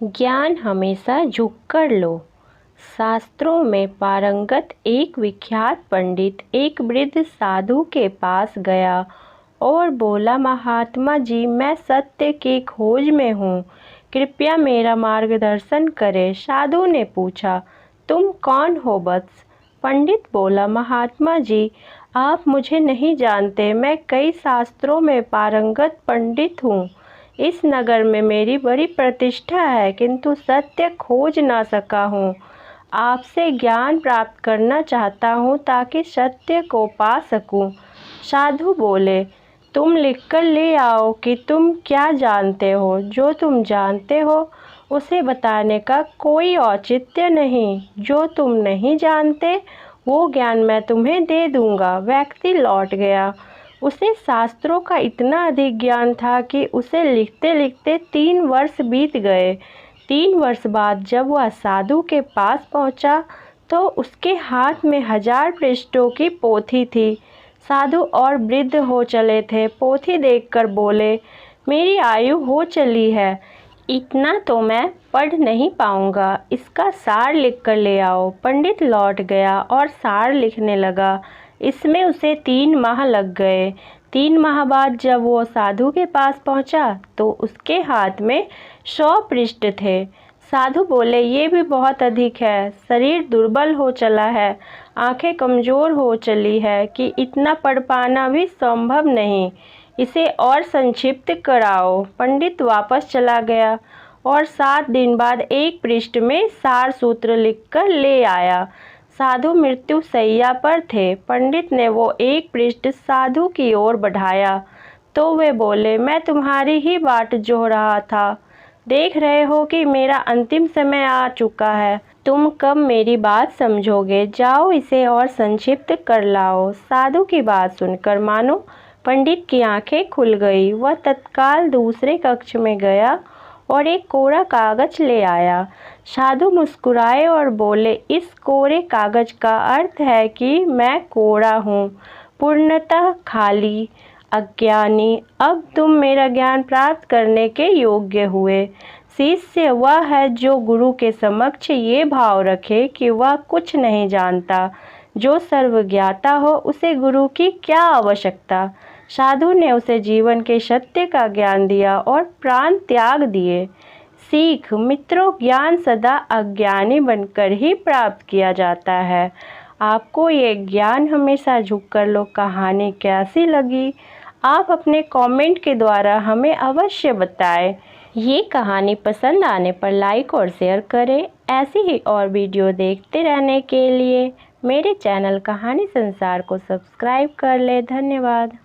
ज्ञान हमेशा झुककर लो। शास्त्रों में पारंगत एक विख्यात पंडित एक वृद्ध साधु के पास गया और बोला, महात्मा जी, मैं सत्य की खोज में हूँ, कृपया मेरा मार्गदर्शन करें। साधु ने पूछा, तुम कौन हो वत्स? पंडित बोला, महात्मा जी, आप मुझे नहीं जानते, मैं कई शास्त्रों में पारंगत पंडित हूँ। इस नगर में मेरी बड़ी प्रतिष्ठा है, किंतु सत्य खोज ना सका हूँ। आपसे ज्ञान प्राप्त करना चाहता हूँ ताकि सत्य को पा सकूँ। साधु बोले, तुम लिखकर ले आओ कि तुम क्या जानते हो। जो तुम जानते हो उसे बताने का कोई औचित्य नहीं। जो तुम नहीं जानते वो ज्ञान मैं तुम्हें दे दूंगा। व्यक्ति लौट गया। उसे शास्त्रों का इतना अधिक ज्ञान था कि उसे लिखते लिखते 3 वर्ष बीत गए। 3 वर्ष बाद जब वह साधु के पास पहुंचा तो उसके हाथ में 1000 पृष्ठों की पोथी थी। साधु और वृद्ध हो चले थे। पोथी देखकर बोले, मेरी आयु हो चली है, इतना तो मैं पढ़ नहीं पाऊंगा, इसका सार लिख कर ले आओ। पंडित लौट गया और सार लिखने लगा। इसमें उसे 3 माह लग गए। 3 माह बाद जब वो साधु के पास पहुंचा तो उसके हाथ में 100 पृष्ठ थे। साधु बोले, ये भी बहुत अधिक है, शरीर दुर्बल हो चला है, आंखें कमज़ोर हो चली है कि इतना पढ़ पाना भी संभव नहीं, इसे और संक्षिप्त कराओ। पंडित वापस चला गया और 7 दिन बाद एक पृष्ठ में सार सूत्र लिखकर ले आया। साधु मृत्यु शैया पर थे। पंडित ने वो एक पृष्ठ साधु की ओर बढ़ाया तो वे बोले, मैं तुम्हारी ही बाट जोह रहा था। देख रहे हो कि मेरा अंतिम समय आ चुका है, तुम कब मेरी बात समझोगे? जाओ इसे और संक्षिप्त कर लाओ। साधु की बात सुनकर मानो पंडित की आंखें खुल गई। वह तत्काल दूसरे कक्ष में गया और एक कोरा कागज ले आया। साधु मुस्कुराए और बोले, इस कोरे कागज का अर्थ है कि मैं कोरा हूँ, पूर्णतः खाली, अज्ञानी। अब तुम मेरा ज्ञान प्राप्त करने के योग्य हुए। शिष्य वह है जो गुरु के समक्ष ये भाव रखे कि वह कुछ नहीं जानता। जो सर्वज्ञाता हो उसे गुरु की क्या आवश्यकता। साधु ने उसे जीवन के सत्य का ज्ञान दिया और प्राण त्याग दिए। सीख मित्रों, ज्ञान सदा अज्ञानी बनकर ही प्राप्त किया जाता है। आपको ये ज्ञान हमेशा झुककर लो कहानी कैसी लगी? आप अपने कमेंट के द्वारा हमें अवश्य बताएं। ये कहानी पसंद आने पर लाइक और शेयर करें। ऐसी ही और वीडियो देखते रहने के लिए मेरे चैनल कहानी संसार को सब्सक्राइब कर लें। धन्यवाद।